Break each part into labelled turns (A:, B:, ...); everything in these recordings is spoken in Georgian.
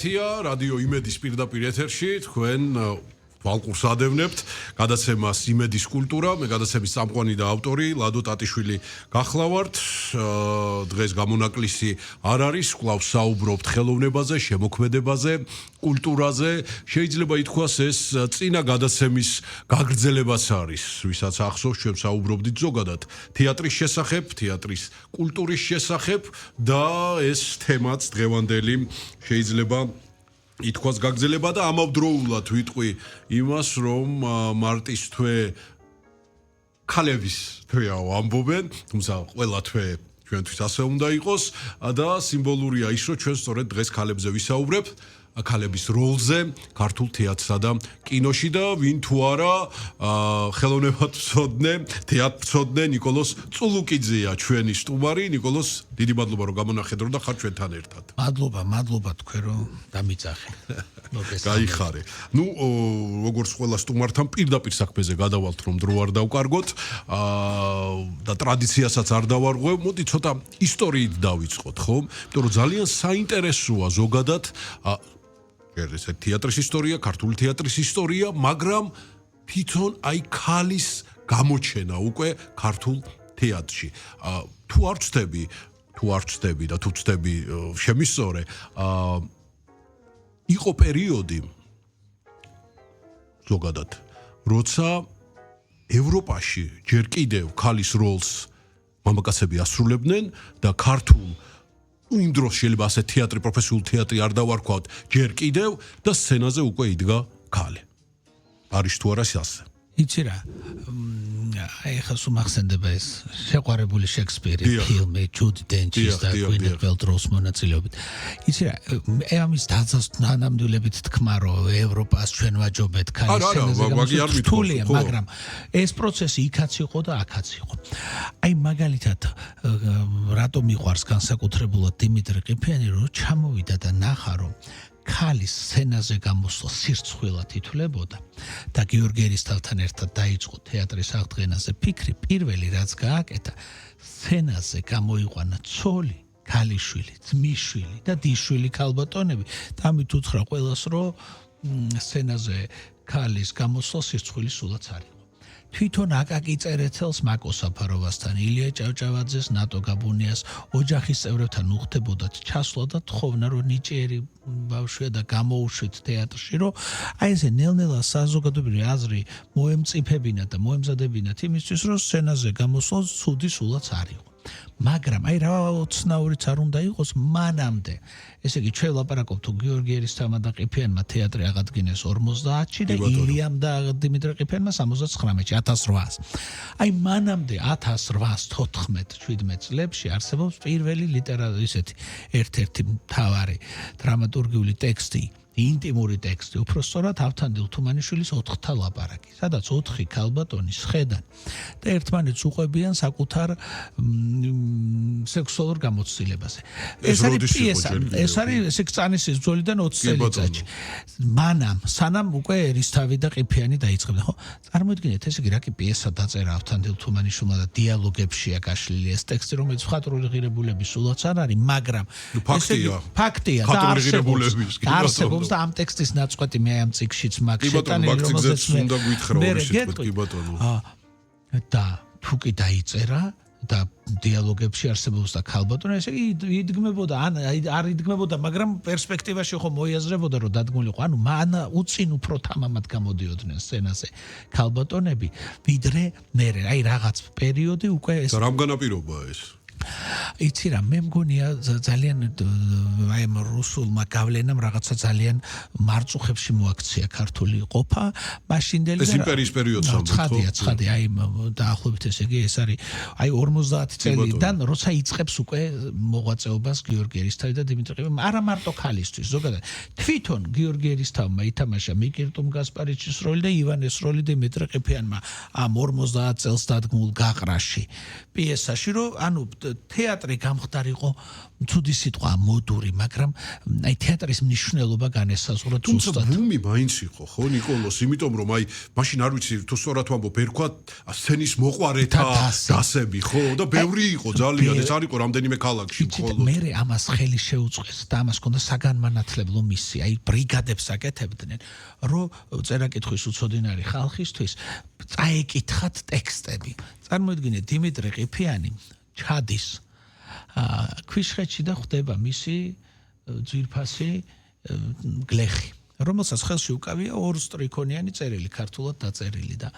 A: Თია რადიო იმედის პირდაპირ ეთერში თქვენ თვალყურს ადევნებთ გადაცემას იმედის კულტურა მე გადაცემის წამყვანი და ავტორი ლადო ტატიშვილი გახლავართ დღეს გამონაკლისი არ არის კვლავ საუბრობთ ხელოვნებაზე შემოქმედებაზე კულტურაზე შეიძლება ითქვას ეს წინა გადაცემის გაგრძელებაც არის ვისაც ახსოვს ჩვენ საუბრობდით ზოგადად თეატრის შესახებ თეატრის კულტურის შესახებ და ეს თემაც დღევანდელი შეიძლება ითქვას გაგრძელება და ამავდროულად ვიტყვი იმას, რომ მარტის თვე ქალების თვეაო ამბობენ, თუმცა ყველა თვე ჩვენთვის ასე უნდა იყოს და სიმბოლურია ის, რომ ჩვენ სწორედ დღეს ქალებზე ვისაუბრებთ, ქალების როლზე ქართულ თეატრსა და კინოში და ვინ თუ არა ხელოვნებად მცოდნე, თეატრმცოდნე ნიკოლოზ წულუკიძეა ჩვენი სტუმარი. ნიკოლოზ, დიდი მადლობა რომ გამონახედრო და ხარ ჩვენთან ერთად.
B: მადლობა თქვენ რომ დამიწახე.
A: გაიხარე. ნუ როგორც ყველა სტუმართან პირდაპირ საქმეზე გადავალთ რომ დრო არ დავკარგოთ და ტრადიციასაც არ დავარღვევ. მოდი ცოტა ისტორიით დავიწყოთ, ხო? იმიტომ რომ ძალიან საინტერესოა ზოგადად ეს თეატრის ისტორია, ქართული თეატრის ისტორია, მაგრამ თვითონ აი ქალის გამოჩენა უკვე ქართულ თეატრში. თუ არ ვწდები და თუ ვწდები შემისწორე, იყო პერიოდი ზოგადად, როცა ევროპაში ჯერ კიდევ ქალის როლს მამაკაცები ასრულებდნენ და ქართულ იმ დროს შეიძლება ასე თეატრი, პროფესიული თეატრი არ დავარქვათ ჯერ კიდევ და სცენაზე უკვე იდგა ქალი. არის თუ არა ასე?
B: იცი რა, ეხლა სუმახსენდება ეს შეყვარებული შექსპირი ფილმი ჯუდი დენჩის და გვინეთ პელტროუს მონაწილეობით. იცი რა, ამის დანამდვილებით თქმა რომ ევროპას ჩვენ ვაჯობეთ ქალის სცენაზე რთულია, მაგრამ ეს პროცესი იქაც იყო და აქაც იყო. აი მაგალითად რატომ მიყვარს განსაკუთრებულად დიმიტრი ყიფიანი რომ ჩამოვიდა და ნახა რომ ქალის სცენაზე გამოსვლა სირცხვილად ითვლებოდა და გიორგი ერისთავთან ერთად დაიწყო თეატრის აღდგენაზე ფიქრი პირველი რაც გააკეთა სცენაზე გამოიყვანა ცოლი ქალიშვილი ძმისშვილი და დიშვილი ქალბატონები და ამით უთხრა ყველას რომ სცენაზე ქალის გამოსვლა სირცხვილის სულაც არ იყო თვითონ აკაკი წერეთელს მაკო საფაროვასთან ილია ჭავჭავაძეს ნატო გაბუნიას ოჯახის წევრებთან უხდებოდათ ჩასვლა და თხოვნა რომ ნიჭიერი ბავშვია და გამოუშვით თეატრში რომ აი ესე ნელ-ნელა საზოგადოებრივი აზრი მოემწიფებინა და მოემზადებინათ იმისთვის რომ სცენაზე გამოსვლა ცუდი სულაც არ იყო მაგრამ აი რა ოცნაურიც არ უნდა იყოს მანამდე ესე იგი ჩვენ ლაპარაკობთ გიორგი ერისთავმა და ყიფიანმა თეატრი აღადგინეს 50-ში და ილიამ და დიმიტრი ყიფიანმა 79-ში 1800 აი მანამდე 1814-17 წლებში არსებობს პირველი ისეთი ერთ-ერთი მთავარი დრამატურგიული ტექსტი ინტიმური ტექსტი, უფრო სწორად ავთანდილ თუმანიშვილის 4-თა ლაპარაკი, სადაც 4 ქალბატონი სხედან და ერთმანეთს უყვებიან საკუთარ სექსუალურ გამოცდილებაზე. ეს არის პიესა, ეს არის სიკვდილის ბრძოლიდან 20 წელიწადში. მანამ, სანამ უკვე ერისთავი და ყიფიანი დაიწყებდნენ, ხო? წარმოიდგინეთ, ესე იგი, რა კი პიესა დაწერა ავთანდილ თუმანიშვილმა და დიალოგებშია გაშლილი ეს ტექსტი, რომელიც მხატვრული ღირებულების სულაც არ არის, მაგრამ ფაქტია და არსებობს და ამ ტექსტის ნაწყვეტი მე ამ წიგშიც მაქვს შეტანილი რომელზეც
A: უნდა გითხრა ორი შეხვედრა კი ბატონო
B: და თუ კი დაიწერა და დიალოგებში არსებობს და ქალბატონი ესე იგი იდგმებოდა არ იდგმებოდა მაგრამ პერსპექტივაში ხო მოიაზრებოდა რომ დადგმულიყო ანუ მან უწინ უფრო თამამად გამოდიოდნენ სცენაზე ქალბატონები ვიდრე მერე აი რაღაც პერიოდი უკვე ეს
A: და რამ განაპირობაა ეს
B: იცი რა მე მგონია ძალიან აი ამ რუსულმა გავლენამ რაღაცა ძალიან მარწუხებში მოაქცია ქართული ყოფა მაშინდელი
A: ეს იმპერიის პერიოდს
B: ცხადია აი დაახლოებით ესე იგი ეს არის აი 50 წელიდან როცა იწყებს უკვე მოღვაწეობას გიორგი ერისთავი და დიმიტრი ყიფიანი არა მარტო ქალისთვის ზოგადად თვითონ გიორგი ერისთავმა ითამაშა მიკირტუმ გასპარიჩის როლი და ივანეს როლი დიმიტრი ყიფიანმა ამ 50 წელს დადგმულ გაყრაში პიესაში რომ ანუ თეატრი გამხდარიყო ცუდი სიტყვა მოდური, მაგრამ აი თეატრის მნიშვნელობა განესაზღვრა
A: თუმცა ბუმი მაინც იყო, ხო, ნიკოლოს, იმიტომ რომ აი მაშინ არ ვიცი თუ სწორად ვამბობ, ერქვა სცენის მოყვარეთა დასები, ხო, და ბევრი იყო ძალიან, ეს არ იყო რამდენიმე ქალაქში მხოლოდ.
B: მე ამას ხელი შეუწყეს და ამას ჰქონდა საგანმანათლებლო მისია, აი ბრიგადებს აკეთებდნენ, რომ წერა-კითხვის უცოდინარი ხალხისთვის წაეკითხათ ტექსტები. წარმოიდგინეთ, დიმიტრი ყიფიანი ჩადის ქვიშხეთში და ხვდება მისი ძვირფასი გლეხი, რომელსაც ხელში უკავია ორ სტრიქონიანი წერილი, ქართულად დაწერილი და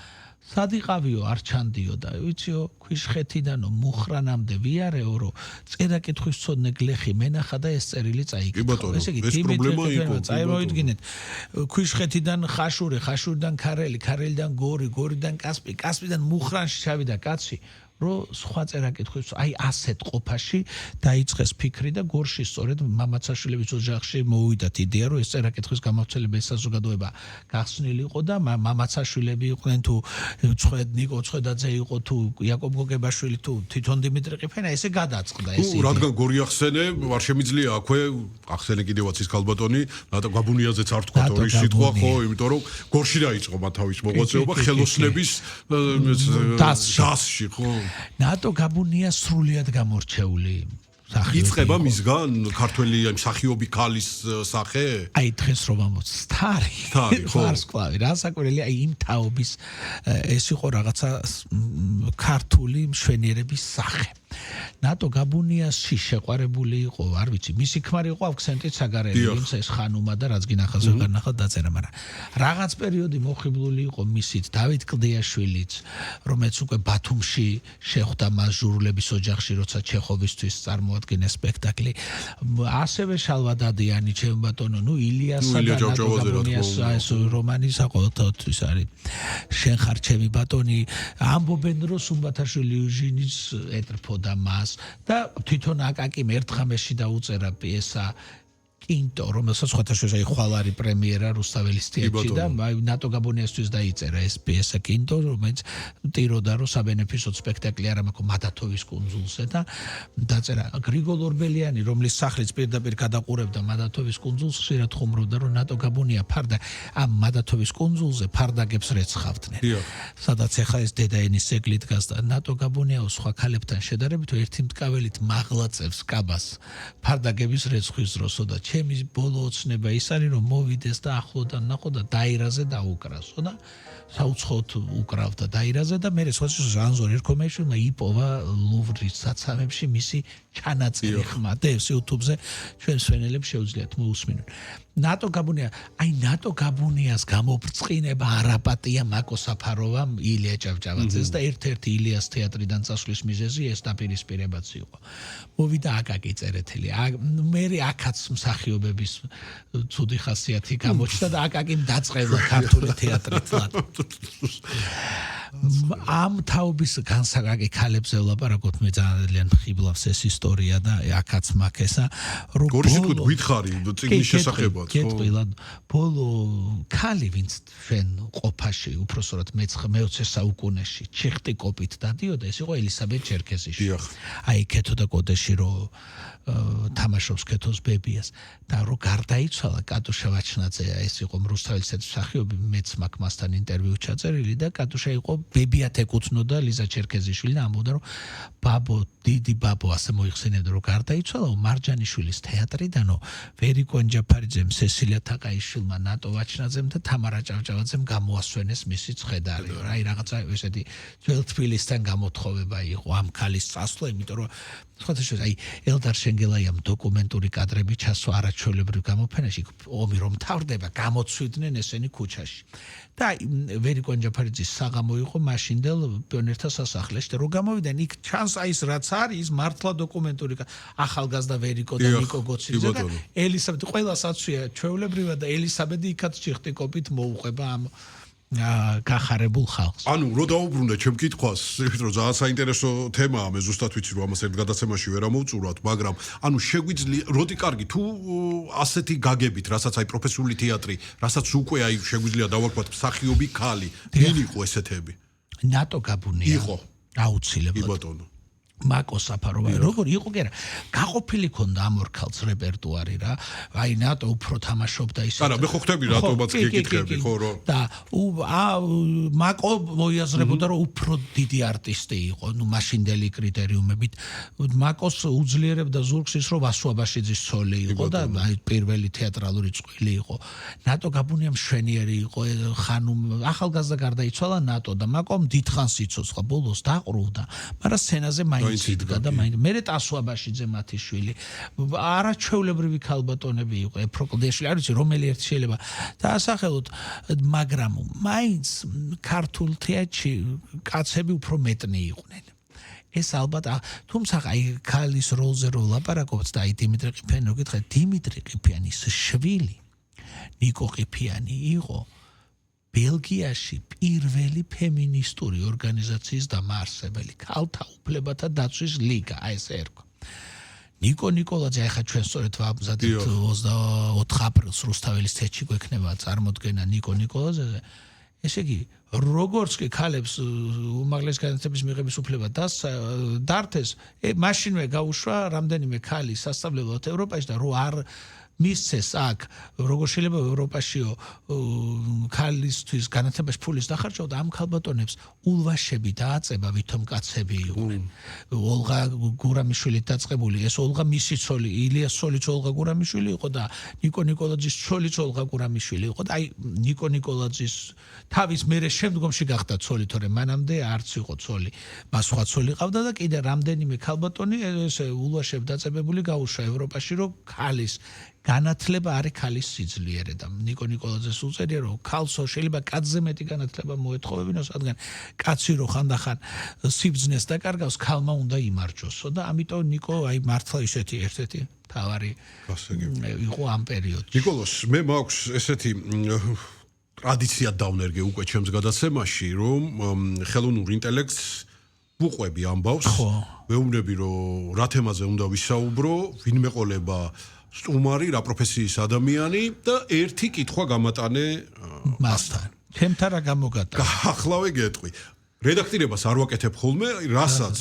B: სად იყავიო არ ჩანდიო და ვიციო ქვიშხეთიდანო მუხრანამდე ვიარეო რომ წერა-კითხვის მცოდნე გლეხი მენახა და ეს წერილი წაიკითხა.
A: ესე იგი პრობლემა იყო.
B: წარმოიდგინეთ ქვიშხეთიდან ხაშური, ხაშურიდან ქარელი, ქარელიდან გორი, გორიდან კასპი, კასპიდან მუხრანში ჩავიდა კაცი რომ სხვა წერა-კითხვის აი ასეთ ყოფაში დაიწყეს ფიქრი და გორში სწორედ მამაცაშვილების ოჯახში მოვიდათ იდეა რომ ეს წერა-კითხვის გამავრცელებელი საზოგადოება გახსნილი იყო და მამაცაშვილები იყვნენ თუ ნიკო ცხედაძე იყო თუ იაკობ გოგებაშვილი თუ თვითონ დიმიტრი ყიფიანი ესე გადაწყდა ეს იდეა.
A: რადგან გორი ახსენე, არ შემიძლია აქვე ახსენე კიდევაც ის ქალბატონი, ნატო გაბუნიაძეც არ თქვა ორი სიტყვა, ხო, იმიტომ რომ გორში დაიწყო მათავის მოღვაწეობა ხელოსნების დასში, ხო.
B: ნატო გაბუნია სრულიად გამორჩეული მსახიობი.
A: იწყება მისგან ქართველი მსახიობი ქალის სახე?
B: აი დღეს რომ ამოც სტარი, ვარსკვლავი, რასაკვირველია, აი იმ თაობის ეს იყო რაღაცა ქართული მშვენიერების სახე. ნატო გაბუნიასში შეყვარებული იყო, არ ვიცი, მისი ქმარი იყო ავქსენტი ცაგარელი, ვინც ეს ხანუმა და რაც გინახავს ვეღარ ნახა დაწერა, მაგრამ რაღაც პერიოდი მოხიბლული იყო მისით დავით კლდიაშვილიც, რომელიც უკვე ბათუმში შეხვდა მას ჟურლების ოჯახში, როცა ჩეხოვისთვის წარმოადგენს სპექტაკლი. ასევე შალვა დადიანი, ჩემ ბატონო, ნუ ილიასა და ნატო გაბუნიას ეს რომანი საყოველთაოდ არის. შენ ხარ ჩემი ბატონი, ამბობენ რომ სუმბათაშვილი იუჟინის ეტრფო და მას და თვითონ აკაკიმ ერთხამეში დაუწერა პიესა კინტო, რომელსაც ხოთაშოშა იხვალარი პრემიერა რუსთაველის თეატრში და ნატო გაბუნიასთვის დაიწერა ეს პიესა კინტო, რომელიც ტიროდა რომ საბენეფისო სპექტაკლი არ ამაქო მადათოვის კუნძულზე და დაწერა გრიგოლ ორბელიანი, რომლის სახლიც პირდაპირ გადაყურებდა მადათოვის კუნძულს, ხშირად ხუმრობდა რომ ნატო გაბუნია ფარდა ამ მადათოვის კუნძულზე ფარდაგებს რეცხავდნენ. სადაც ახლა ეს დედაენის ძეგლი დგას და ნატო გაბუნიაო სხვა ქალებთან შედარებით ერთი მტკაველით მაღლაწევს კაბას ფარდაგების რეცხვის დროსო და ჩემი ბოლო ოცნება ის არის რომ მოვიდეს და ახლოდან ნახო და დაირაზე დაუკრასო და საუცხოდ უკრავდა დაირაზე და მე სხვაში ჟანზორ ერქომეშვილმა იპოვა ლუვრის საცავებში მისი ჩანაწერი ხმადებს YouTube-ზე ჩვენ სვენელებს შეუძლიათ მოусმინონ. ნატო გაბუნია, აი ნატო გაბუნიას გამოფრწყინება არაპატია მაკო საფაროვამ ილია ჭავჭავაძეს და ერთ-ერთი ილიას თეატრიდან წასვლის მიზეზი ეს დაპირისპირებაც იყო. მოვიდა აკაკი წერეთელი. მე აქაც მსახიობების ცუდი ხასიათი გამოჩნდა და აკაკიმ დაწყება ქართული თეატრით. ამ თაობის განსაკუთრებით ქალებზე ვლაპარაკობთ, მე ძალიან ხიბლავს ეს ისტორია და აქაც მაქესა რომ
A: გორში თქვით გითხარი წიგნის შესახებად,
B: ხო? გეტყვილად ბოლო ქალი ვინც ჩვენ ყოფაში უпроსორად მე-19 საუკუნეში ჩიხტიკოპით დადიოდა, ეს იყო ელისაბედ ჩერქეზიშვილი. აი ქეთო და კოდეში რომ თამაშობს ქეთოს ბებიას და რომ გარდაიცვალა კატუშა ვაჩნაძე, ეს იყო რუსთაველის მსახიობი, მეც მაგ მასთან ინტერვიუ ჩაწერილი და კატუშა იყო ბებიათ ეკუთვნოდა ლიზა ჩერქეზიშვილი და ამბობდა რომ ბაბო, დიდი ბაბო ასე მოიხსენებდა რომ გარდაიცვალა მარჯანიშვილის თეატრიდანო ვერიკო ანჯაფარიძემ, სესილია თაყაიშვილმა, ნატო ვაჩნაძემ და თამარა ჭავჭავაძემ გამოასვენეს მისი ცხედარი. აი რაღაცა ესეთი ძველ თბილისთან გამოთხოვება იყო ამ ქალის წასვლა, იმიტომ რომ სხვათაშორის აი ელდარ შენგელაიამ დოკუმენტური კადრები ჩასვა არაჩვეულებრივ გამოფენაში, ომი რომ თავდება, გამოცვიდნენ ესენი ქუჩაში. და ვერიკო ანჯაფარიძის საღამო იყო მაშინდელ პიონერთა სასახლეში და რო გამოვიდნენ იქ ჩანს აი ეს რაც არის მართლა დოკუმენტური ახალგაზრდა ვერიკო და ნიკო გოციძე და ელისაბედი ყველას აცვია ჩვეულებრივად და ელისაბედი იქაც ჩიხტიკოპით მოუყვება ამ გახარებულ ხალხს.
A: ანუ რო დაუბრუნდე ჩემ კითხვას, რომ ძალიან საინტერესო თემაა, მე ზუსტად ვიცი რომ ამას ერთ გადაცემაში ვერ ამოვწურავთ, მაგრამ ანუ შეგვიძლია როდი კარგი თუ ასეთი გაგებით, რასაც აი პროფესიული თეატრი, რასაც უკვე აი შეგვიძლია დავარქვათ მსახიობი ქალი, ვინ იყო ესეთები?
B: ნატო გაბუნია.
A: იყო.
B: აუცილებლად.
A: კი ბატონო.
B: მაკოს საფაროვა როგორ იყო კი არა გაყოფილი ქონდა ამ ორ ქალს რეპერტუარი რა აი ნატო უფრო თამაშობდა ისე
A: არა მე ხო ხვდები რატომაც გეკითხები ხო რომ
B: და მაკო მოიაზრებოდა რომ უფრო დიდი არტისტი იყო ნუ მაშინდელი კრიტერიუმებით მაკოს უძლიერებდა ზურგს ის რომ ვასუაბაშიძის ცოლი იყო და აი პირველი თეატრალური წყვილი იყო ნატო გაბუნია მშვენიერი იყო ხანუმ ახალგაზრდა გარდაიცვალა ნატო და მაკომ დიდხანს იცოცხლა ბოლოს დაყრუდა მაგრამ სცენაზე იდგა და მე ტასუაბაშიძე მათი შვილი არაჩვეულებრივი ქალბატონები იყო ეფროკლდიაშვილი არ ვიცი რომელი ერთი შეიძლება დაასახელოთ მაგრამ მაინც ქართულ თეატრში კაცები უფრო მეტნი იყვნენ ეს ალბათ თუმცა აი ქალის როლზე რო ლაპარაკობთ და აი დიმიტრი ყიფიანი რო გითხეთ დიმიტრი ყიფიანის შვილი ნიკო ყიფიანი იყო ბელგიაში პირველი ფემინისტური ორგანიზაციის დამაარსებელი ქალთა უფლებათა დაცვის ლიგა აი ესე ერქვა ნიკო ნიკოლაძე ახლა ჩვენ სწორედ ვამზადეთ 24 აპრილს რუსთაველის თეთრში გვექნება წარმოდგენა ნიკო ნიკოლაძეზე ესე იგი როგორც კი ქალებს უმაღლეს განათლების მიღების უფლება დართეს მაშინვე გაუშვა რამდენიმე ქალი სასწავლებლად ევროპაში და რო არ მისცეს აქ როგორ შეიძლება ევროპაშიო ქალისთვის განათლებაში ფულის დახარჯვა ამ ქალბატონებს ულვაშები დააწება ვითომ კაცები იყვნენ ოლღა გურამიშვილით დაწყებული ეს ოლღა მისი ცოლი ილიას ცოლიც ოლღა გურამიშვილი იყო და ნიკო ნიკოლაძის ცოლიც ოლღა გურამიშვილი იყო და აი ნიკო ნიკოლაძის თავის მერე შემდგომში გახდა ცოლი თორემ მანამდე არც იყო ცოლი მას სხვა ცოლი ყავდა და კიდე რამდენიმე ქალბატონი ეს ულვაშები დაწყებული გაუშვა ევროპაში რომ ქალის განათლება არის ქალის სიძლიერე და ნიკო ნიკოლაძეს უწერია რომ ქალსო შეიძლება კაცზე მეტი განათლება მოეთხოვებინოს რადგან კაცი რო ხანდახან სიბძნეს დაკარგავს ქალმა უნდა იმარჯვოსო და ამიტომ ნიკო აი მართლა ისეთი ერთ-ერთი თავარი იყო ამ პერიოდში
A: ნიკოლოს მე მაქვს ესეთი ტრადიცია დავნერგე უკვე ჩემს გადაცემაში რომ ხელოვნურ ინტელექტს ვუყვები ამბავს მეუბნები რომ რა თემაზე უნდა ვისაუბრო ვინ მეყოლება სტუმარი რა პროფესიის ადამიანი და ერთი კითხვა გამატანე მასთან.
B: თემთა რა გამოგატანა?
A: ახლავე გეტყვი. რედაქტირებას არ ვაკეთებ ხოლმე, რასაც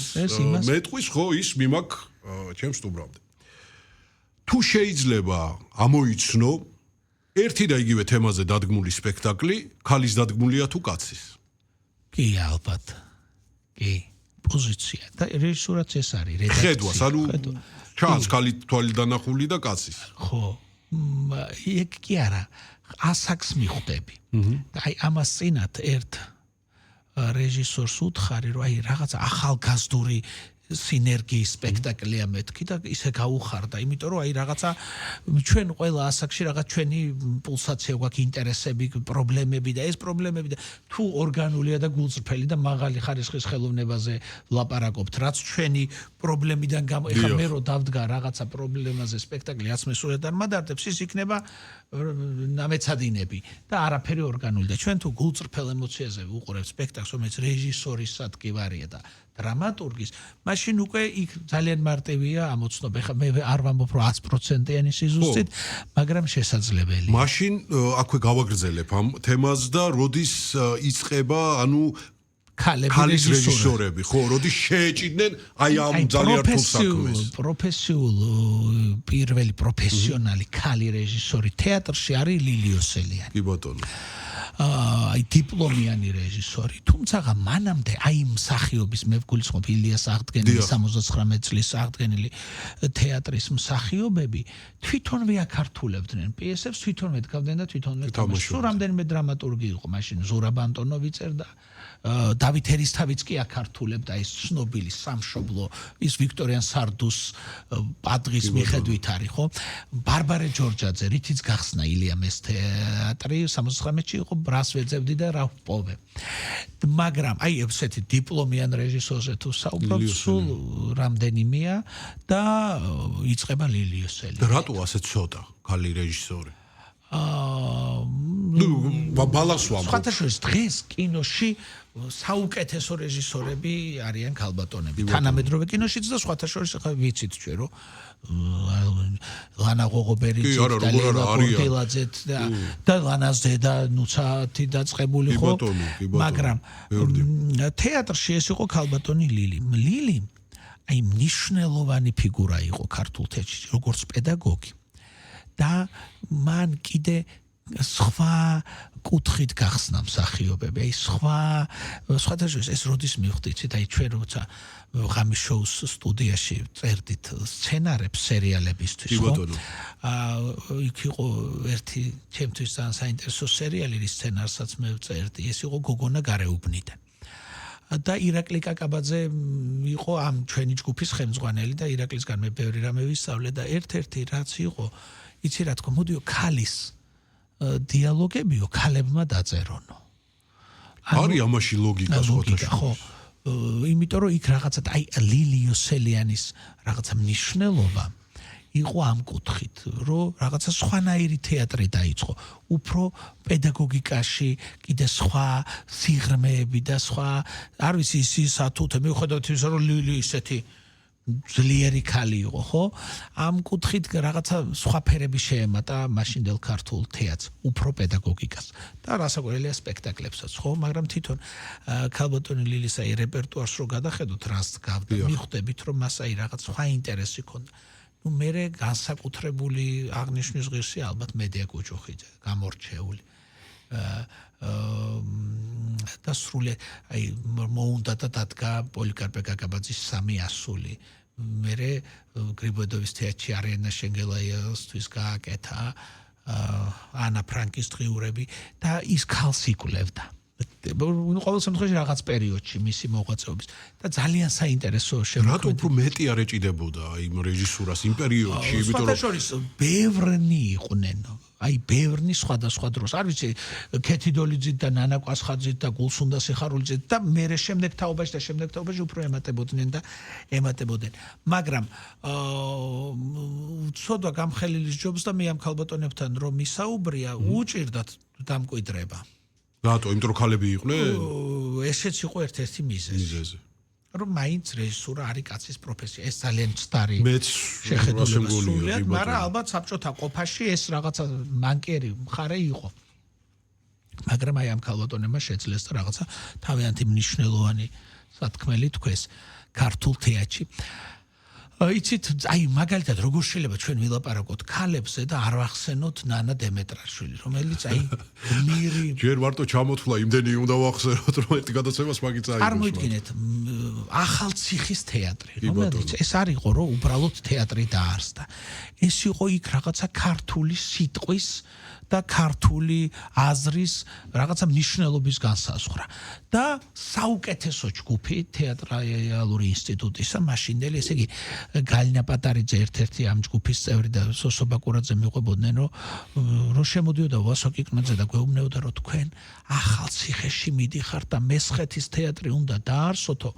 A: მეტყვის ხო ის მიმაქ ჩემს სტუმრამდე. თუ შეიძლება ამოიცნო ერთი და იგივე თემაზე დადგმული სპექტაკლი, ქალის დადგმულია თუ კაცის?
B: კი, ალბათ. კი, პოზიცია და რეჟისურაც ეს არის, რედაქცია.
A: ხედვას, ანუ ჩანს ქალი თვალი დანახული და კაცის.
B: ხო. ეგ კი არა, ასაკს მიხვდები. და აი ამას წინათ ერთ რეჟისორს უთხარი, რომ აი რაღაცა ახალგაზრდური სინერგიის სპექტაკლია მეთქი და ისე გაუხარდა, იმიტომ რომ აი რაღაცა ჩვენ ყველა ასაკში რაღაც ჩვენი პულსაცია გვაქვს, ინტერესები, პრობლემები და ეს პრობლემები და თუ ორგანულია და გულწრფელი და მაღალი ხარისხის ხელოვნებაზე ვლაპარაკობთ, რაც ჩვენი პრობლემიდან ეხლა მე რო დავდგა რაღაცა პრობლემაზე სპექტაკლი აცმესურად არ მადარდებს, ის იქნება ნამეცადინები და არაფერი ორგანული და ჩვენ თუ გულწრფელ ემოციაზე ვუყურებთ სპექტაკლს, რომელიც რეჟისორის სატკივარია და დრამატურგის, მაშინ უკვე იქ ძალიან მარტივია ამოცნობა. ეხლა მე არ ვამბობ რომ 100%-იანი სიზუსტით, მაგრამ შესაძლებელია.
A: მაშინ აქვე გავაგრძელებ ამ თემას და როდის იწყება, ანუ ქალის რეჟისორები, ხო, როდის შეეჭიდნენ აი ამ ძალიან რთულ საქმეს.
B: პროფესიულ პირველი პროფესიონალი ქალი რეჟისორი თეატრში არის ლილი ოსელიანი.
A: კი ბატონო.
B: აი დიპლომიანი რეჟისორი, თუმცა მანამდე აი მსახიობის მე ვგულისხმობ ილიას აღდგენილი 79 წლის აღდგენილი თეატრის მსახიობები თვითონვე აკართულებდნენ პიესებს, თვითონვე დგავდნენ და თვითონვე თამაშობდნენ. სულ რამდენიმე დრამატურგი იყო მაშინ ზურაბ ანტონოვი წერდა დავით ერისთავიც კი აკართულებდა ის ცნობილი სამშობლო ის ვიქტორიან სარდუს პადღის მიხედვით არის ხო ბარბარე ჯორჯაძე რითიც გახსნა ილიამეს თეატრი 79-ში იყო ბრას ვეძებდი და რა ვპოვე მაგრამ აი ესეთი დიპლომიან რეჟისორზე თუ საუბრობთ სულ რამდენიმეა და იწყება ლილი ოსელი
A: და რატო ასე ცოტა ქალი რეჟისორი ბალანს ვამბობ
B: სხვათაშორის დღეს კინოში საუკეთესო რეჟისორები არიან ქალბატონები. თანამედროვე კინოშიც და სხვათა შორის ახლა ვიცით ჩვენ რომ ლანა ღოღობერიძე და ლელა გორდელაძე და ლანას დედა ნუცათი დაწყებული ხო? მაგრამ თეატრში ეს იყო ქალბატონი ლილი. ლილი აი მნიშვნელოვანი ფიგურა იყო ქართულ თეატრში როგორც პედაგოგი და მან კიდე სხვა კუთხით გახსნა მსახიობები აი სხვადასხვა ეს როდის მივხვდით აი ჩვენ როცა ღამის შოუს სტუდიაში წერდით სცენარებს სერიალებისთვის ხო იქ იყო ერთი ჩემთვის ძალიან საინტერესო სერიალი რის სცენარსაც მე ვწერდი ეს იყო გოგონა გარეუბნიდან და ირაკლი კაკაბაძე იყო ამ ჩვენი ჯგუფის ხელმძღვანელი და ირაკლისგან მე ბევრი რამე ვისწავლე და ერთ-ერთი რაც იყო იცი რა თქმა მოდიო ქალის დიალოგებიო ქალებმა დაწერონო
A: არის ამაში ლოგიკა
B: ხო იმიტომ რომ იქ რაღაცა აი ლილიო სელიანის რაღაცა მნიშვნელობა იყო ამ კუთხით რომ რაღაცა სხვანაირი თეატრი დაიწყო უფრო პედაგოგიკაში კიდე სხვა სიღრმეები და სხვა არ ვიცი ის ათუთე მიუხედავად იმისა რომ ლილი ისეთი ძლიერი ქალი იყო ხო ამ კუთხით რაღაცა სხვა ფერები შეემატა მაშინდელ ქართულ თეატრს უფრო პედაგოგიკას და რასაკვირველია სპექტაკლებსაც ხო მაგრამ თვითონ ქალბატონი ლილის აი რეპერტუარს რო გადახედოთ რას გავდა მიხვდებით რომ მას აი რაღაც სხვა ინტერესი ქონდა ნუ მე განსაკუთრებული აღნიშნვის ღირსი ალბათ მედია კუჯუხიძე გამორჩეული და სრულად აი მოუნდა და დადგა პოლიკარპე გაგაბაძის 3 ასული მერე გრიბოდოვის თეატრში არიანა შენგელაიასთვის გააკეთა ანა ფრანკის დღიურები და ის ქალს იკვლევდა ყოველ შემთხვევაში რაღაც პერიოდში მისი მოღვაწეობის და ძალიან საინტერესო შემოქმედება
A: რატო უფრო მეტი არ ეჭიდებოდა იმ რეჟისურას იმ პერიოდში
B: იმიტომ რომ შორის ბევრნი იყვნენ აი ბევრნი სხვადასხვა დროს არ ვიცი ქეთი დოლიძით და ნანა კვასხაძით და გულსუნდა სიხარულიძით და მერე შემდეგ თაობაში უფრო ემატებოდნენ მაგრამ ცოდვა გამხელილის ჯობს და მე ამ ქალბატონებთან რომ მისაუბრია უჭირდათ დამკვიდრება
A: რატო იმიტომ რომ ქალები იყვნენ
B: ესეც იყო ერთ-ერთი მიზეზი რომ მაინც რეჟისურა არის კაცის პროფესია ეს ძალიან ცდარი შეხედულება სულიად მაგრამ ალბათ საბჭოთა ყოფაში ეს რაღაცა მანკერი მხარე იყო მაგრამ აი ამ ქალბატონებმა შეძლეს და რაღაცა თავიანთი მნიშვნელოვანი სათქმელი თქვეს ქართულ თეატრში იცით აი მაგალითად როგორ შეიძლება ჩვენ ვილაპარაკოთ ქალებზე და არ ვახსენოთ ნანა დემეტრაშვილი რომელიც აი მირი
A: ჯერ მარტო ჩამოთვლა იმდენი უნდა ვახსენოთ რომ ერთი გადაცემას მაგით აიღოს
B: წარმოიდგინეთ ახალციხის თეატრი რომელიც ეს არ იყო რომ უბრალოდ თეატრი დაარსდა ეს იყო იქ რაღაცა ქართული სიტყვის და ქართული აზრის რაღაცა მნიშვნელობის განსაზღვრა და საუკეთესო ჯგუფი თეატრალური ინსტიტუტისა მაშინდელი ესე იგი გალინა პატარიძე ერთ-ერთი ამ ჯგუფის წევრი და სოსო ბაკურაძე მიყვებოდნენ რომ შემოდიოდა ვასო კიკნაძე და გვეუბნებოდა რომ თქვენ ახალციხეში მიდიხართ და მესხეთის თეატრი უნდა დაარსოთო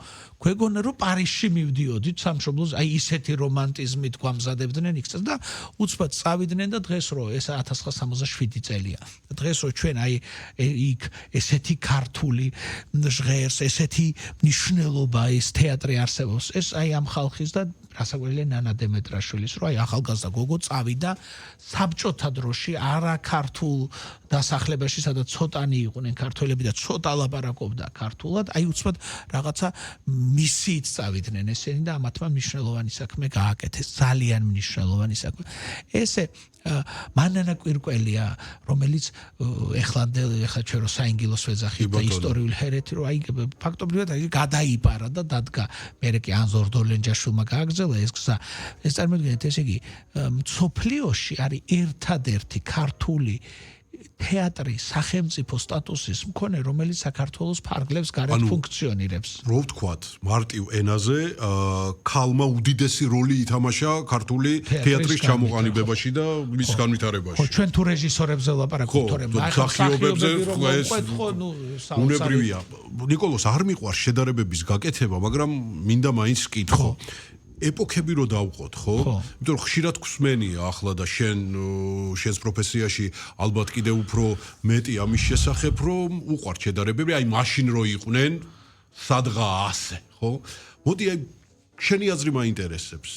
B: გვეგონა რომ პარიზში მივდიოდით სამშობლოს აი ისეთი რომანტიზმით გვამზადებდნენ იქცეს და უცბად წავიდნენ და დღეს რო ეს 1967 წელია დღეს რო ჩვენ აი იქ ესეთი ქართული ჟღერს ესეთი მნიშვნელობა ეს თეატრი არსებობს ეს აი ამ ხალხის და რასაკვირველია ნანა დემეტრაშვილის რო აი ახალგაზრდა გოგო წავიდა საბჭოთა დროში არა ქართულ დასახლებაში სადაც ცოტანი იყვნენ ქართველები და ცოტა ლაპარაკობდა ქართულად აი უცბად რაღაცა მისიით წავიდნენ ესენი და ამათმა მნიშვნელოვანი საქმე გააკეთეს ძალიან მნიშვნელოვანი საქმე ესე მანანა კვირკველია რომელიც ეხლა ჩვენ რო საინგილოს ვეძახით და ისტორიული ჰერეთი რო აი ფაქტობრივად აი გადაიპარა და დადგა მერე კი ანზორ დოლენჯაშვილმა გააგრძელა ეს გზა ეს წარმოიდგინეთ ესე იგი მსოფლიოში არის ერთადერთი ქართული თეატრი სახელმწიფო სტატუსის მქონე რომელიც საქართველოს ფარგლებს გარეთ ფუნქციონირებს
A: რო ვთქვათ მარტივ ენაზე ქალმა უდიდესი როლი ითამაშა ქართული თეატრის ჩამოყალიბებაში და მის განვითარებაში
B: ხო ჩვენ თუ რეჟისორებზე ვლაპარაკობთ თორემ
A: მსახიობებზე უნებრივია ნიკოლოს არ მიყვარს შედარებების გაკეთება მაგრამ მინდა მაინც კითხო ეპოქები რო დავყოთ, ხო? იმიტომ რომ ხშირად გვსმენია ახლა და შენს პროფესიაში ალბათ კიდე უფრო მეტი ამის შესახებ, რომ უყვართ შედარებები, აი მაშინ რო იყვნენ, სადღა ასე, ხო? მოდი აი შენი აზრი მაინტერესებს.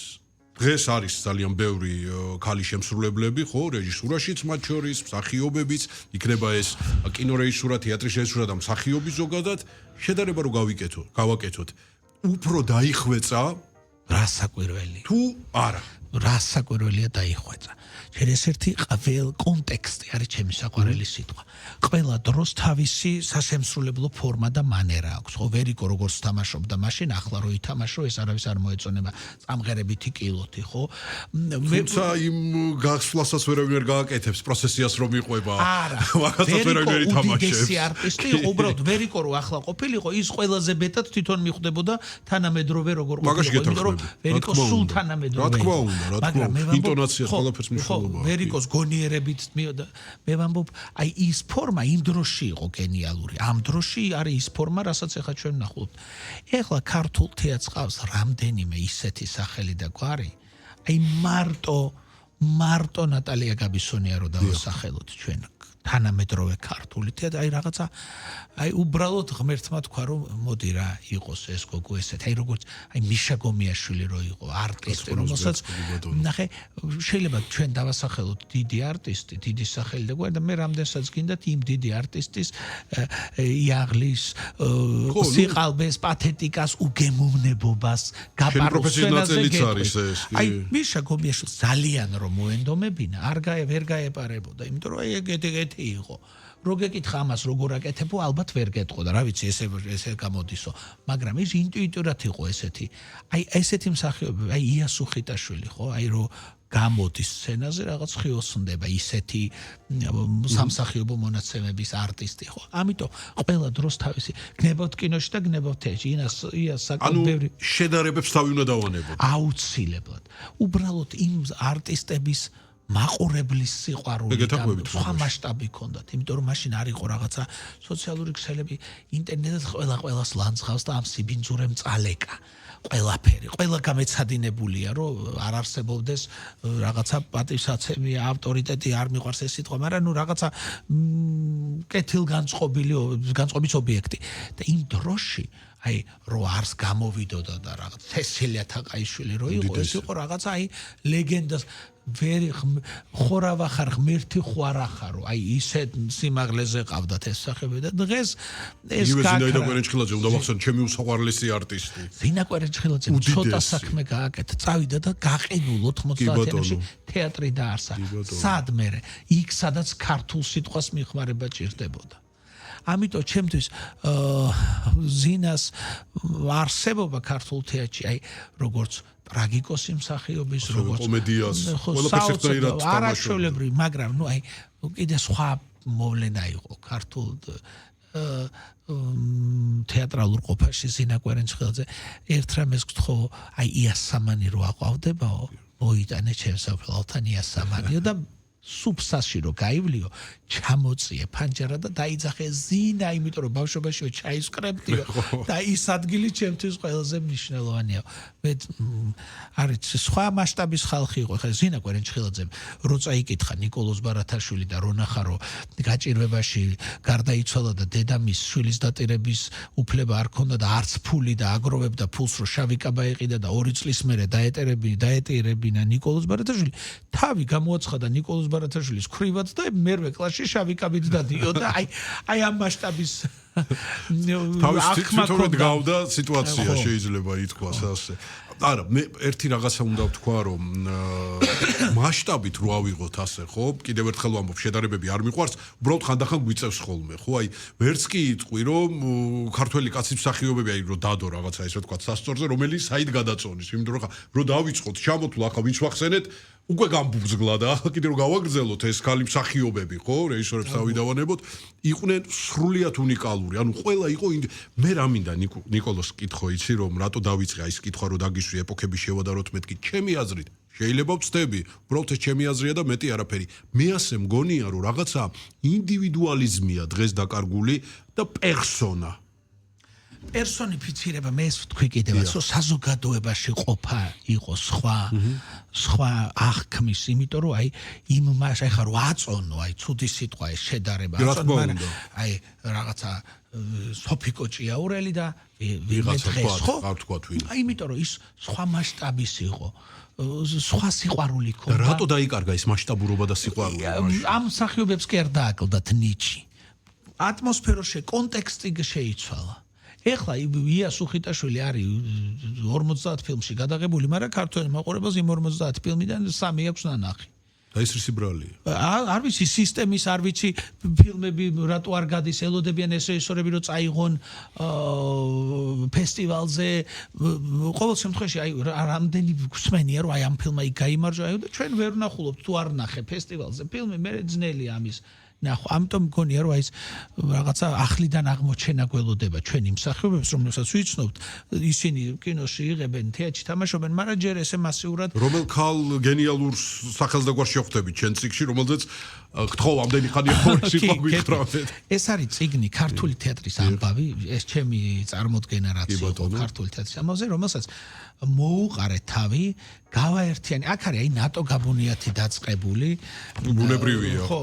A: დღეს არის ძალიან ბევრი ქალი შემსრულებლები, ხო, რეჟისურაშიც მათ შორის, მსახიობებიც, იქნება ეს კინორეჟისურა, თეატრის რეჟისურა და მსახიობი ზოგადად, შედარება რო გავაკეთოთ. უფრო დაიხვეწა
B: რასაკვირველი
A: თუ არა
B: რასაკვირველია დაიხვეწა შენ ეს ერთი ყოველ კონტექსტი არის ჩემი საყვარელი სიტყვა ყველა დროს თავისი სასემსრულებლო ფორმა და მანერა აქვს ხო ვერიკო როგორც თამაშობდა მაშინ ახლა რო ითამაშო ეს არავის არ მოეწონება წამღერებითი კილოთი ხო
A: თუმცა იმ გასვლასაც ვერავინ არ გააკეთებს პროცესიას რომ იყვება
B: არა
A: მაგასაც ვერავინ არ ითამაშებს
B: უდიდესი არტისტი უბრალოდ ვერიკო რო ახლა ყოფილიყო ის ყველაზე ბედად თვითონ მიხვდებოდა თანამედროვე როგორ ყოფილიყო იმიტომ რომ ვერიკო სულ თანამედროვე
A: რა თქმა უნდა მაგრამ ინტონაციას ყველაფერს მნიშვნელობა
B: ვერიკოს გონიერებით მივიდა მე ვამბობ აი ის ფორმა იმ დროში იყო გენიალური ამ დროში არის ის ფორმა რასაც ახლა ჩვენ ვნახულობთ ეხლა ქართულ თეატრს ყავს რამდენიმე ისეთი სახელი და გვარი აი მარტო ნატალია გაბისონია რო დავასახელოთ ჩვენ თანამედროვე ქართული თეატრი აი რაღაცა აი უბრალოდ ღმერთმა თქვა რომ მოდი რა იყოს ეს გოგო ესეთ აი როგორც აი მიშა გომიაშვილი რო იყო არტისტი რომელსაც ნახე შეიძლება ჩვენ დავასახელოთ დიდი არტისტი დიდი სახელი და გვარი და მე რამდენსაც გინდათ იმ დიდი არტისტის იაღლის სიყალბეს პათეტიკას უგემოვნებობას გაპაროსენაზე აი მიშა გომიაშვილი ძალიან რომ მოენდომებინა ვერ გაეპარებოდა იმიტომ რომ აი ეგეთი იყო რო გეკითხა ამას როგორ აკეთებო ალბათ ვერ გეტყოდა რა ვიცი ესე გამოდისო მაგრამ ის ინტუიტურად იყო ესეთი აი ესეთი მსახიობები აი იასუ ხიტაშვილი ხო აი რო გამოდის სცენაზე რაღაც ხიოსნდება ისეთი სამსახიობო მონაცემების არტისტი ხო ამიტომ ყველა დროს თავისი გნებავთ კინოში და გნებავთ თეატრში იას საკმაოდ ბევრი
A: შედარებებს თავი უნდა დავანებოთ
B: აუცილებლად უბრალოდ იმ არტისტების მაყურებლის სიყვარული და სხვა მასშტაბი ჰქონდათ, იმიტომ რომ მაშინ არ იყო რაღაცა სოციალური ქსელები, ინტერნეტად ყველას ლანძღავს და ამ სიბინძურემ წალეკა. ყველაფერი, ყველა გამეცადინებულია, რომ არ არსებობდეს რაღაცა პატივსაცემი, ავტორიტეტი არ მიყვარს ეს სიტყვა, მაგრამ ნუ რაღაცა კეთილგანწყობის ობიექტი. და იმ დროში აი რო არს გამოვიდოდა და რაღაც თესილია თაყაიშვილი რო იყო, ეს იყო რაღაცა აი ლეგენდას ვერი ხორავა ხარ ღმერთი ხვარა ხარო აი ისეთ სიმაღლეზე ყავდათ ეს სახები და დღეს ეს
A: ზინა კვერენჭხილაძე უნდა ვახსენო ჩემი უსაყვარლესი არტისტი
B: ზინა კვერენჭხილაძე ცოტა საქმე გააკეთა წავიდა და გაყიდულ 90-იანებში თეატრი დაარსა სად მერე იქ სადაც ქართულ სიტყვას მიხმარება ჭირდებოდა ამიტომ ჩემთვის ზინას არსებობა ქართულ თეატრში აი როგორც ტრაგიკოსი მსახიობის როგორც
A: კომედიას ყველაფერს ერთნაირად
B: არაჩვეულებრივი მაგრამ ნუ აი კიდე სხვა მოვლენა იყო ქართულ თეატრალურ ყოფაში ზინა კვერენჭხილაძე ერთ რამეს გთხოვ აი იასამანი რო აყვავდებაო მოიტანე ჩემს საფლავთან იასამანიო და სუბსაში რო გაივლიო ჩამოწიე ფანჯარა და დაიძახე ზინა იმიტომ რომ ბავშვობაშიო ჩაის კრებდიო და ის ადგილი ჩემთვის ყველაზე მნიშვნელოვანია მე არის სხვა მასშტაბის ხალხი იყო ხა ზინა კვერენჭხილაძემ რო წაიკითხა ნიკოლოზ ბარათაშვილი და რო ნახა რომ გაჭირვებაში გარდაიცვალა და დედამის შვილის დატირების უფლება არ ქონდა და არც ფული და აგროვებდა ფულს რო შავი კაბა ეყიდა და 2 წლის მერე დაეტირებინა ნიკოლოზ ბარათაშვილი თავი გამოაცხადა ნიკოლოზ ბარათაშვილის ქრივად და მერვე კლასში შავი კაბით დადიოდა აი ამ მასშტაბის
A: თვითონაც გავდა სიტუაცია შეიძლება ითქვას ასე არა მე ერთი რაღაცა უნდა ვთქვა რომ მასშტაბით რო ავიღოთ ასე ხო კიდევ ერთხელ ვამბობ შედარებები არ მიყვარს უბრალოდ ხანდახან გვიწევს ხოლმე ხო აი ვერც კი იტყვი რომ ქართველი კაცის მსახიობები აი რო დადო რაღაცა ესე ვთქვა სასწორზე რომელიც საით გადაწონის იმიტომ რომ რო დავიწყოთ ჩამოთვლა ახლა ვინც ვახსენეთ უკვე გამბუზგლა და ახლა კიდე რომ გავაგრძელოთ ეს ქალი მსახიობები ხო რეჟისორებს დავიდავანებოთ იყვნენ სრულიად უნიკალური ანუ ყველა იყო მე რა მინდა ნიკოლოს კითხო იცი რომ რატო დავიწყე აი ეს კითხვა რომ დაგიშვი ეპოქების შევადაროთ მეთქი ჩემი აზრით შეიძლება ვწდები უბრალოდ ეს ჩემი აზრია და მეტი არაფერი მე ასე მგონია რომ რაღაცა ინდივიდუალიზმია დღეს დაკარგული და პერსონა
B: პერსონიფიცირება მე ეს ვთქვი კიდევაც რომ საზოგადოებაში ყოფა იყო სხვა აღქმის იმიტომ რომ აი იმ მას ახლა რო აწონო აი ცუდი სიტყვა ეს შედარება აწონო მაგრამ აი რაღაცა სოფიკო ჭიაურელი და
A: ვიღაცა თქვა
B: აი იმიტომ რომ ის სხვა მასშტაბის იყო სხვა სიყვარული ქონდა
A: და რატო დაიკარგა ეს მასშტაბურობა და სიყვარული
B: ამ მსახიობებს კი არ დააკლდათ ნიჩი ატმოსფეროში კონტექსტი შეიცვალა ეხლა იას უხიტაშვილი არის 50 ფილმში გადაღებული, მაგრამ ქართველ მაყურებელს იმ 50 ფილმიდან 3 აქვს ნანახი.
A: და ეს ისი ბრალია.
B: არ ვიცი სისტემის, არ ვიცი ფილმები რატო არ გადის, ელოდებიან ეს რეჟისორები რომ წაიღონ ფესტივალზე. ყოველ შემთხვევაში აი რამდენი გვსმენია რომ აი ამ ფილმმა იქ გაიმარჯვა და ჩვენ ვერ ვნახულობთ თუ არ ნახე ფესტივალზე ფილმი, მე ძნელია ამის ნახვა. ამიტომ მგონია რომ აი ეს რაღაცა ახლიდან აღმოჩენა გველოდება ჩვენ იმ მსახიობებს, რომელსაც ვიცნობთ, ისინი კინოში იღებენ, თეატრში თამაშობენ, მაგრამ ჯერ ესე მასიურად
A: რომელ ქალ გენიალურ სახელს და გვარ შეხვდებით ჩვენ ციგში, რომელზეც გთხოვ ამდენი ხანია ხორი სიტყვა გითხრათ.
B: ეს არის წიგნი ქართული თეატრის ამბავი, ეს ჩემი წარმოდგენა რაც იყო ქართული თეატრის ამბავზე, რომელსაც მოუყარე თავი გავაერთიანი. აქ არის აი ნატო გაბუნიათი დაწყებული,
A: ბუნებრივია.
B: ხო,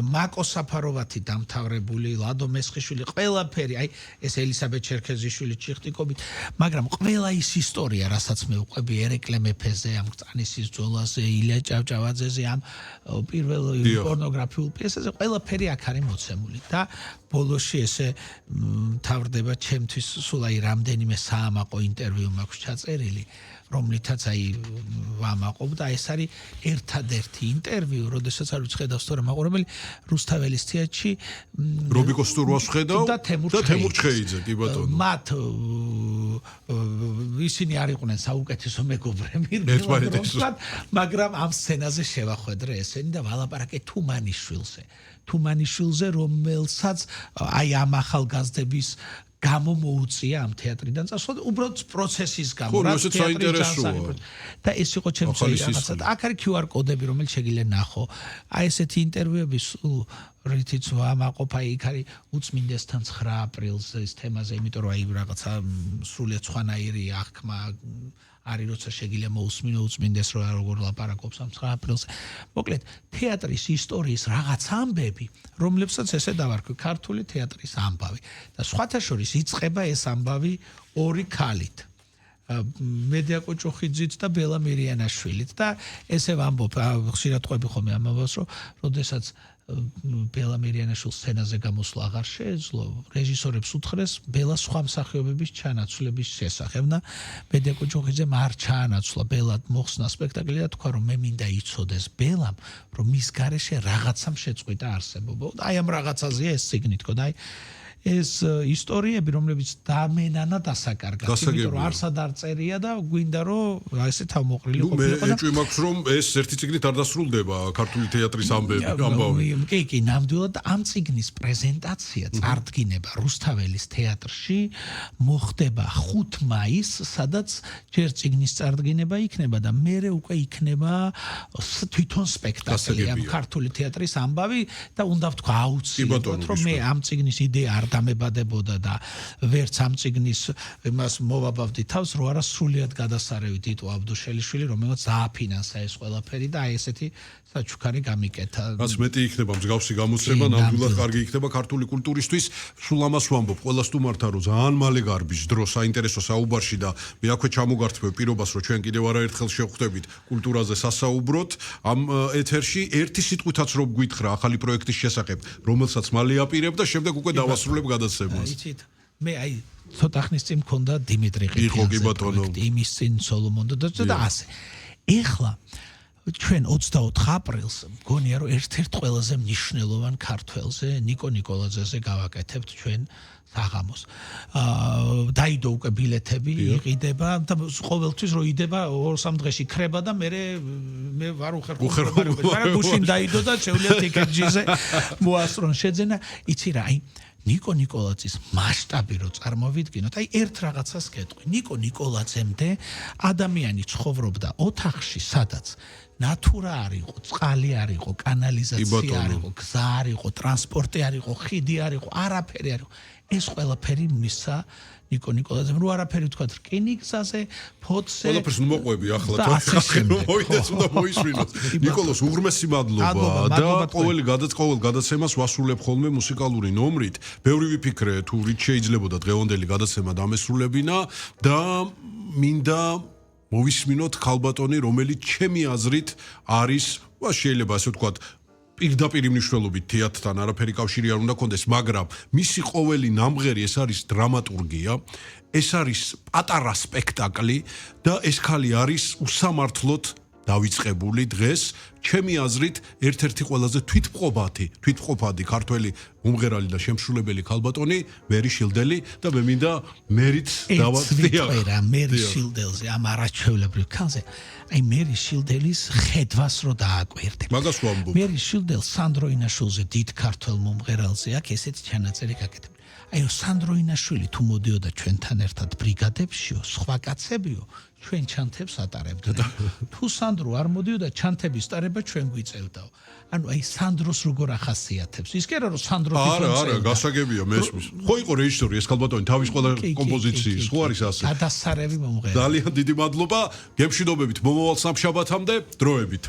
B: მაკო საფაროვათი დამთავრებული, ლადო მესხიშვილი, ყველაფერი, აი ეს ელისაბედ ჩერქეზიშვილი ჩიხტიკობით, მაგრამ ყველა ის ისტორია, რასაც მე ვყვები ერეკლე მეფეზე, ამ წანისის ძოლაზე, ილია ჭავჭავაძეზე, ამ პირველ პორნოგრაფიულ პიესაზე, ყველაფერი აქ არის მოცემული და ბოლოში ესე თავდება ჩემთვის სულ აი რამდენიმე საამაყო ინტერვიუ მაქვს ჩაწერილი, რომლითაც აი ვამაყობ და ეს არის ერთადერთი ინტერვიუ, როდესაც არ ვიცი ხედავს თორემ მაყურებელი რუსთაველის თეატრში
A: რობიკო სტურვას ხედავ
B: და თემურ
A: ჩხეიძე, კი ბატონო.
B: მათ ისინი არ იყვნენ საუკეთესო მეგობრები, მაგრამ ამ სცენაზე შევახვედრე ესენი და ვალაპარაკე თუმანიშვილზე, რომელსაც აი ამ ახალგაზრდების გამო მოუწია ამ თეატრიდან წასვლა, უბრალოდ პროცესის გამო,
A: რაც საინტერესოა.
B: და ეს იყო ჩემთვის რაღაცა. და აქ არის QR კოდები, რომელიც შეგიძლია ნახო. აი ესეთი ინტერვიუები სულ რითიც ვამაყობ, აი იქ არის უწმინდესთან 9 აპრილს ეს თემაზე, იმიტომ რომ აი რაღაცა სრულიად სხვანაირი აღქმა არის, როცა შეგიძლია მოусმინო უწმინდეს რომ როგორ ლაპარაკობს ამ 9 აპრილზე. მოკლედ, თეატრის ისტორიის რაღაც ამბები, რომლებსაც ესე დავარქვი, ქართული თეატრის ამბავი. და სხვათა შორის იწყება ეს ამბავი ორი ქალით. მედია კოჭოხიძით და ბელა მირიანაშვილით და ესე ვამბობ, ხშირად ყვები ხოლმე ამ ამბავს, რომ როდესაც ბელა მირიანაშვილს სცენაზე გამოსვლა აღარ შეეძლო, რეჟისორებს უთხრეს ბელას სხვა მსახიობების ჩანაცვლების შესახებ და მედია კოჭოხიძემ არ ჩაანაცვლა ბელად მოხსნა სპექტაკლი და თქვა რომ მე მინდა იცოდეს ბელამ, რომ მის გარეშე რაღაცამ შეწყვიტა არსებობა. და აი ამ რაღაცაზეა ეს წიგნი თქო და აი ეს ისტორიები, რომლებიც დამენანა დასაკარგად, იმიტომ რომ არსად არ წერია და გვინდა რომ ესე თავმოყრილი ყოფილიყო და
A: მე ეჭვი მაქვს რომ ეს ერთი წიგნით არ დასრულდება ქართული თეატრის ამბავი.
B: კი, ნამდვილად ამ წიგნის პრეზენტაცია წარდგინება რუსთაველის თეატრში მოხდება 5 მაისს, სადაც ჯერ წიგნის წარდგინება იქნება და მერე უკვე იქნება თვითონ სპექტაკლი ამ ქართული თეატრის ამბავი და უნდა ვთქვა აუცილებლად რომ მე ამ წიგნის იდეა არ დამებადებოდა და ვერც ამ წიგნის იმას მოვაბავდი თავს, რომ არა სრულიად გადასარევი ტიტო აბდუშელიშვილი, რომელიც დააფინანსა ეს ყველაფერი და აი ესეთი საჩუქარი გამიკეთა.
A: რაც მეტი იქნება მსგავსი გამოცემა, ნამდვილად კარგი იქნება ქართული კულტურისთვის. სულ ამას ვამბობ, ყველას თუ მართა რომ ძალიან მალე გარბის დრო საინტერესო საუბარში და მე აქვე ჩამოგართმევ პირობას, რომ ჩვენ კიდევ არაერთხელ შევხვდებით კულტურაზე სასაუბროთ ამ ეთერში. ერთი სიტყვითაც რომ გვითხრა ახალი პროექტის შესახებ, რომელსაც მალე აპირებ და შემდეგ უკვე დავასრულებ გადაცემას.
B: იცით, მე აი ცოტა ხნის წინ მქონდა დიმიტრი ყიფიანზე პროექტი, იმის წინ სოლომონ და ასე. ეხლა ჩვენ 24 აპრილს მგონია რომ ერთ-ერთ ყველაზე მნიშვნელოვან ქართველზე ნიკო ნიკოლაძეზე გავაკეთებთ ჩვენ საღამოს. დაიდო უკვე ბილეთები იყიდება და ყოველთვის რო იდება 2-3 დღეში ქრება და მე ვარ უხერხული, მაგრამ გუშინ დაიდო და შეუძლია ტიკეტჯიზე მოასწრონ შეძენა. იცი რა, აი ნიკო ნიკოლაძის მასშტაბი რო წარმოვიდგინოთ, აი ერთ რაღაცას გეტყვი. ნიკო ნიკოლაძემდე ადამიანი ცხოვრობდა ოთახში, სადაც ნატურა არ იყო, წყალი არ იყო, კანალიზაცია არ იყო, გზა არ იყო, ტრანსპორტი არ იყო, ხიდი არ იყო, არაფერი არ იყო. ეს ყველაფერი მისცა ნიკო ნიკოლაძემ, რო არაფერი თქვა რკინიგზაზე, ფოთზე.
A: ყველაფერს მოყვები ახლა მოიდეს უნდა მოისმინოთ. ნიკოლოს უღრმესი მადლობა და ყოველ გადაცემას ვასრულებ ხოლმე მუსიკალური ნომრით. ბევრი ვიფიქრე თუ რით შეიძლებოდა დღევანდელი გადაცემა დამესრულებინა და მინდა მოვისმინოთ ქალბატონი, რომელიც ჩემი აზრით არის, შეიძლება ასე ვთქვათ, პირდაპირ მნიშვნელობით თეატრთან არაფერი კავშირი არ უნდა კონდეს, მაგრამ მისი ყოველი ნამღერი ეს არის დრამატურგია, ეს არის პატარა სპექტაკლი და ეს ხალი არის უსამართლოდ დავიწყებული დღეს, ჩემი აზრით, ერთ-ერთი ყველაზე თვითმყოფადი ქართველი უმღერალი და შემსრულებელი ქალბატონი მერი შილდელი და მე მინდა მერით
B: დავაწვია მერი შილდელზე ამ არაჩვეულებრივ ქალზე. აი მერი შილდელის ხედვას რო დააკვირდე.
A: მაგას ვამბობ.
B: მერი შილდელ სანდრო ინაშვილზე დიდ ქართველ მომღერალზე აქ ესეთი ჩანაწერი გაკეთებული. აი სანდრო ინაშვილი თუ მოდიოდა ჩვენთან ერთად ბრიგადებშიო, სხვა კაცებიო, ჩვენ ჩანთებს ატარებდნენ. თუ სანდრო არ მოდიოდა ჩანთების ტარება ჩვენ გვიწევდაო. ანუ აი სანდროს როგორ ახასიათებს? ის კი არა რომ სანდრო თვითონ
A: არა, გასაგებია მესმის. ხო იყო რეჟისორი ეს ქალბატონი თავის ყველა კომპოზიციის, ხო არის ასე.
B: გადასარევი მომღერალი.
A: ძალიან დიდი მადლობა. გემშვიდობებით მომავალ სამშაბათამდე დროებით.